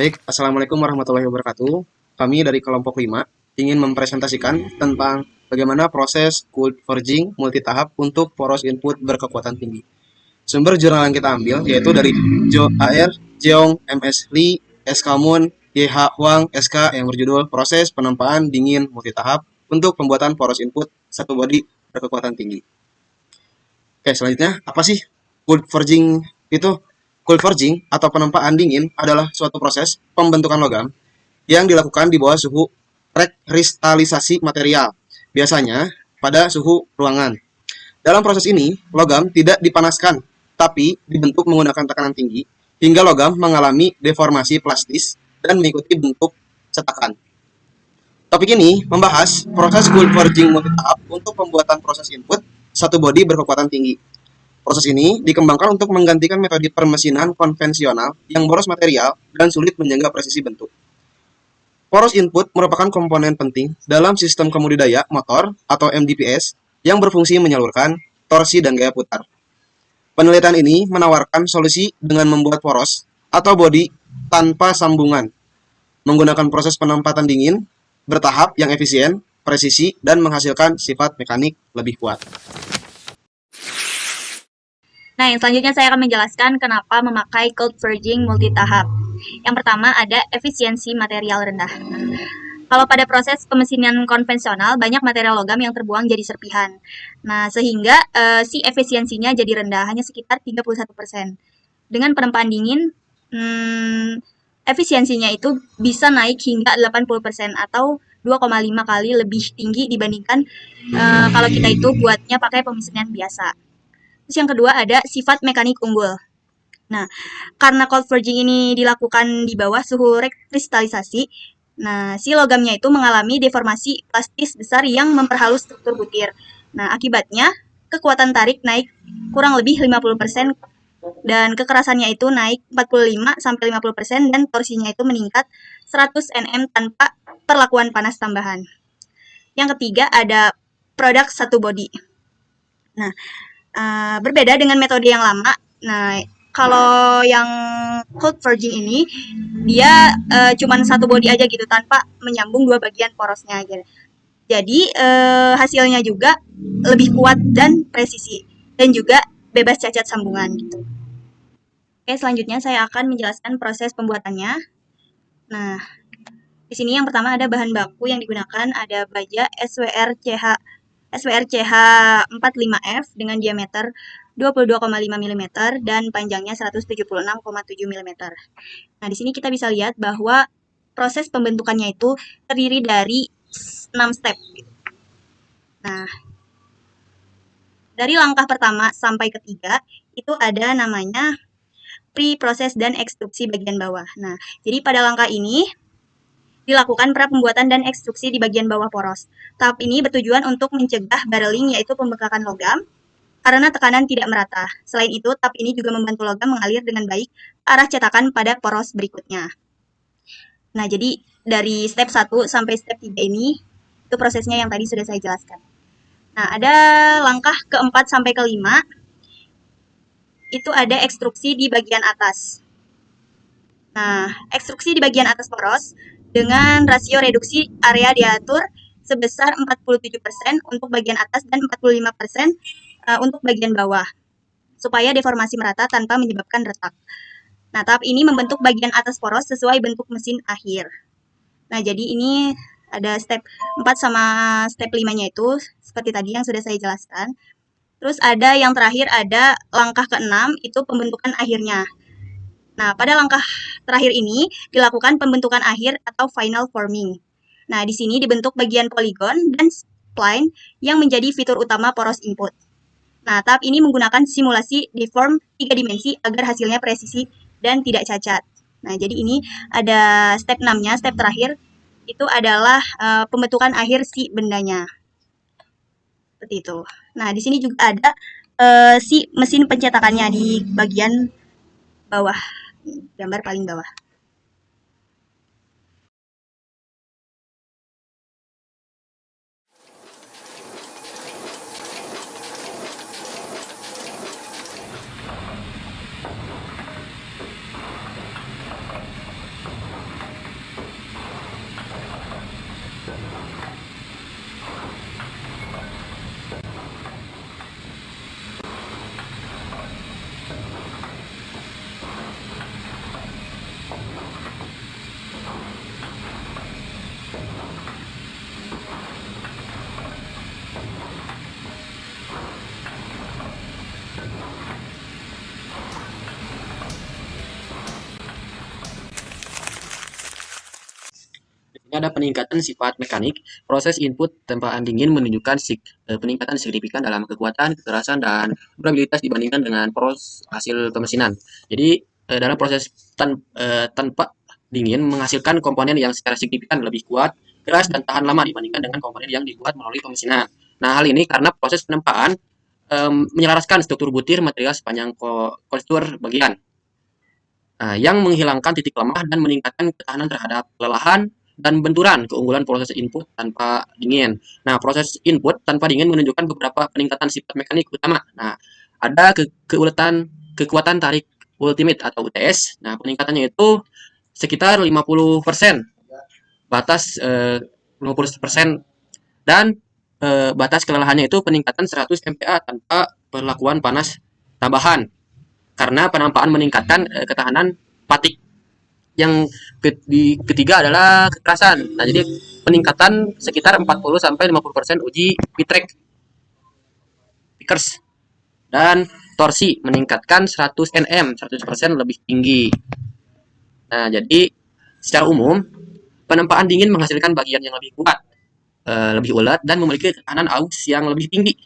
Baik, Assalamualaikum warahmatullahi wabarakatuh. Kami dari kelompok 5 ingin mempresentasikan tentang bagaimana proses cold forging multitahap untuk poros input berkekuatan tinggi. Sumber jurnal yang kita ambil yaitu dari Jo AR, Jeong, MS Lee, SK Moon, YH Huang, SK yang berjudul Proses Penempaan Dingin Multitahap untuk Pembuatan Poros Input Satu Body Berkekuatan Tinggi. Oke, selanjutnya apa sih cold forging itu? Cold forging atau penempaan dingin adalah suatu proses pembentukan logam yang dilakukan di bawah suhu rekristalisasi material, biasanya pada suhu ruangan. Dalam proses ini, logam tidak dipanaskan, tapi dibentuk menggunakan tekanan tinggi hingga logam mengalami deformasi plastis dan mengikuti bentuk cetakan. Topik ini membahas proses cold forging multitahap untuk pembuatan proses input satu body berkekuatan tinggi. Proses ini dikembangkan untuk menggantikan metode permesinan konvensional yang boros material dan sulit menjaga presisi bentuk. Poros input merupakan komponen penting dalam sistem kemudi daya motor atau MDPS yang berfungsi menyalurkan torsi dan gaya putar. Penelitian ini menawarkan solusi dengan membuat poros atau bodi tanpa sambungan, menggunakan proses penempatan dingin bertahap yang efisien, presisi, dan menghasilkan sifat mekanik lebih kuat. Nah, yang selanjutnya saya akan menjelaskan kenapa memakai cold forging multitahap. Yang pertama ada efisiensi material rendah. Kalau pada proses pemesinan konvensional, banyak material logam yang terbuang jadi serpihan. Nah, sehingga si efisiensinya jadi rendah, hanya sekitar 31%. Dengan penempaan dingin, efisiensinya itu bisa naik hingga 80% atau 2,5 kali lebih tinggi dibandingkan kalau kita itu buatnya pakai pemesinan biasa. Terus yang kedua ada sifat mekanik unggul. Nah, karena cold forging ini dilakukan di bawah suhu rekristalisasi, nah si logamnya itu mengalami deformasi plastis besar yang memperhalus struktur butir. Nah, akibatnya kekuatan tarik naik kurang lebih 50% dan kekerasannya itu naik 45-50% dan torsinya itu meningkat 100 Nm tanpa perlakuan panas tambahan. Yang ketiga ada produk satu body. Nah, berbeda dengan metode yang lama. Nah, kalau yang cold forging ini dia cuma satu body aja gitu tanpa menyambung dua bagian porosnya gitu. Jadi hasilnya juga lebih kuat dan presisi dan juga bebas cacat sambungan gitu. Oke, selanjutnya saya akan menjelaskan proses pembuatannya. Nah, di sini yang pertama ada bahan baku yang digunakan, ada baja SWRCH 45F dengan diameter 22,5 mm dan panjangnya 176,7 mm. Nah, di sini kita bisa lihat bahwa proses pembentukannya itu terdiri dari 6 step. Nah, dari langkah pertama sampai ketiga itu ada namanya pre-proses dan ekstruksi bagian bawah. Nah, jadi pada langkah ini dilakukan pra-pembuatan dan ekstruksi di bagian bawah poros. Tahap ini bertujuan untuk mencegah barreling, yaitu pembekakan logam, karena tekanan tidak merata. Selain itu, tahap ini juga membantu logam mengalir dengan baik ke arah cetakan pada poros berikutnya. Nah, jadi dari step 1 sampai step 3 ini, itu prosesnya yang tadi sudah saya jelaskan. Nah, ada langkah keempat sampai kelima, itu ada ekstruksi di bagian atas. Nah, ekstruksi di bagian atas poros dengan rasio reduksi area diatur sebesar 47% untuk bagian atas dan 45% untuk bagian bawah, supaya deformasi merata tanpa menyebabkan retak. Nah, tahap ini membentuk bagian atas poros sesuai bentuk mesin akhir. Nah, jadi ini ada step 4 sama step 5-nya itu, seperti tadi yang sudah saya jelaskan. Terus ada yang terakhir, ada langkah ke-6, itu pembentukan akhirnya. Nah, pada langkah terakhir ini dilakukan pembentukan akhir atau final forming. Nah, di sini dibentuk bagian poligon dan spline yang menjadi fitur utama poros input. Nah, tahap ini menggunakan simulasi deform 3 dimensi agar hasilnya presisi dan tidak cacat. Nah, jadi ini ada step 6-nya, step terakhir itu adalah pembentukan akhir si bendanya. Seperti itu. Nah, di sini juga ada si mesin pencetakannya di bagian bawah, gambar paling bawah. Ini ada peningkatan sifat mekanik. Proses input tempaan dingin menunjukkan peningkatan signifikan dalam kekuatan, kekerasan, dan durabilitas dibandingkan dengan hasil pemesinan. Jadi dalam proses tanpa dingin menghasilkan komponen yang secara signifikan lebih kuat, keras, dan tahan lama dibandingkan dengan komponen yang dibuat melalui pemesinan. Nah, hal ini karena proses penempaan menyelaraskan struktur butir material sepanjang kontur bagian. Yang menghilangkan titik lemah dan meningkatkan ketahanan terhadap kelelahan dan benturan. Keunggulan proses input tanpa dingin. Nah, proses input tanpa dingin menunjukkan beberapa peningkatan sifat mekanik utama. Nah, ada kekuatan tarik ultimate atau UTS. Nah, peningkatannya itu sekitar 50%, batas 50%, dan batas kelelahannya itu peningkatan 100 MPa tanpa perlakuan panas tambahan. Karena penampaan meningkatkan ketahanan patik. Yang ketiga adalah kekerasan. Nah, jadi peningkatan sekitar 40 sampai 50% uji Pitrek Pickers, dan torsi meningkatkan 100 Nm, 100% lebih tinggi. Nah, jadi secara umum penempaan dingin menghasilkan bagian yang lebih kuat, lebih ulet, dan memiliki ketahanan aus yang lebih tinggi,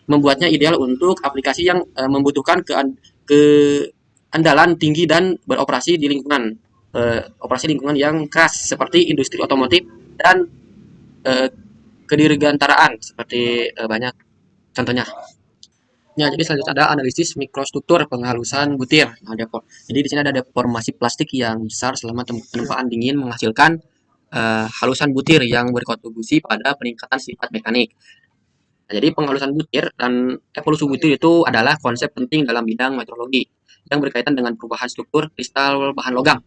membuatnya ideal untuk aplikasi yang membutuhkan keandalan tinggi dan beroperasi di lingkungan yang keras seperti industri otomotif dan kedirgantaraan seperti banyak contohnya. Ya, jadi selanjutnya ada analisis mikrostruktur penghalusan butir. Nah, jadi di sini ada deformasi plastik yang besar selama penempaan dingin menghasilkan halusan butir yang berkontribusi pada peningkatan sifat mekanik. Nah, jadi penghalusan butir dan evolusi butir itu adalah konsep penting dalam bidang metrologi yang berkaitan dengan perubahan struktur kristal bahan logam.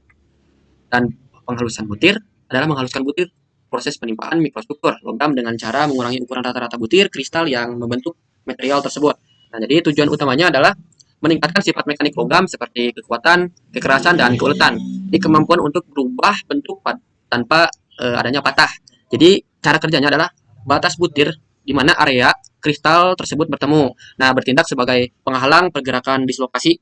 Dan penghalusan butir adalah menghaluskan butir, proses penimpaan mikrostruktur logam dengan cara mengurangi ukuran rata-rata butir kristal yang membentuk material tersebut. Nah, jadi tujuan utamanya adalah meningkatkan sifat mekanik logam seperti kekuatan, kekerasan, dan keuletan. Ini kemampuan untuk berubah bentuk tanpa adanya patah. Jadi cara kerjanya adalah batas butir di mana area kristal tersebut bertemu. Nah, bertindak sebagai penghalang pergerakan dislokasi.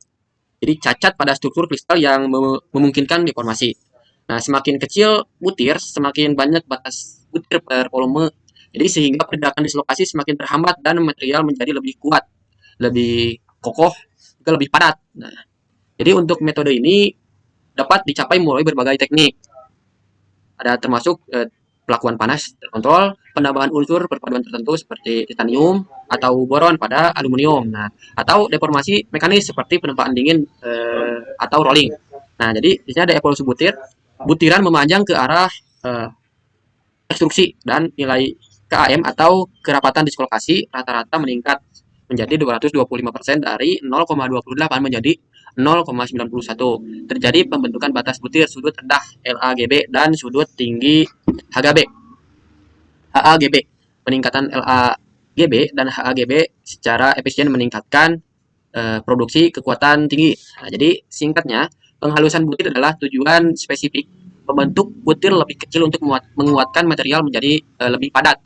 Jadi cacat pada struktur kristal yang memungkinkan deformasi. Nah, semakin kecil butir, semakin banyak batas butir per volume. Jadi sehingga pergerakan dislokasi semakin terhambat dan material menjadi lebih kuat, lebih kokoh, juga lebih padat. Nah, jadi untuk metode ini dapat dicapai melalui berbagai teknik. Ada termasuk pelakuan panas terkontrol, penambahan unsur perpaduan tertentu seperti titanium atau boron pada aluminium. Nah, atau deformasi mekanis seperti penempaan dingin atau rolling. Nah, jadi di sini ada evolusi butir. Butiran memanjang ke arah ekstruksi dan nilai KAM atau kerapatan dislokasi rata-rata meningkat menjadi 225% dari 0,28 menjadi 0,91. Terjadi pembentukan batas butir sudut rendah LAGB dan sudut tinggi HGB. HAGB. Peningkatan LAGB dan HAGB secara efisien meningkatkan produksi kekuatan tinggi. Nah, jadi singkatnya, penghalusan butir adalah tujuan spesifik membentuk butir lebih kecil untuk menguatkan material menjadi lebih padat.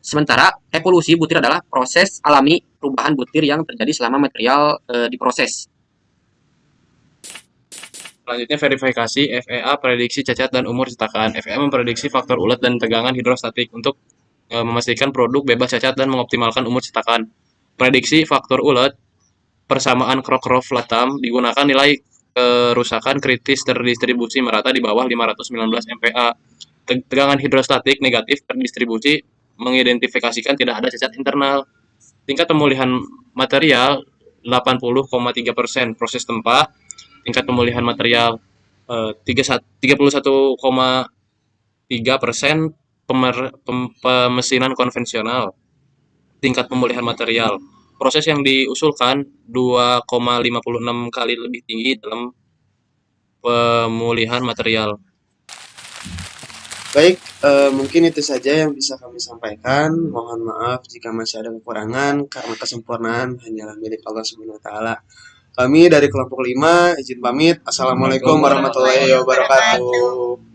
Sementara evolusi butir adalah proses alami perubahan butir yang terjadi selama material diproses. Selanjutnya verifikasi FEA prediksi cacat dan umur cetakan. FEA memprediksi faktor ulet dan tegangan hidrostatik untuk memastikan produk bebas cacat dan mengoptimalkan umur cetakan. Prediksi faktor ulet persamaan Crocroft-Latham digunakan nilai kerusakan kritis terdistribusi merata di bawah 519 MPa. Tegangan hidrostatik negatif terdistribusi mengidentifikasikan tidak ada cacat internal. Tingkat pemulihan material 80,3%. Proses tempa, tingkat pemulihan material 31,3%. Pemesinan konvensional, tingkat pemulihan material. Proses yang diusulkan 2,56 kali lebih tinggi dalam pemulihan material. Baik, mungkin itu saja yang bisa kami sampaikan. Mohon maaf jika masih ada kekurangan karena kesempurnaan hanyalah milik Allah Subhanahu wa taala. Kami dari kelompok 5 izin pamit. Assalamualaikum warahmatullahi wabarakatuh.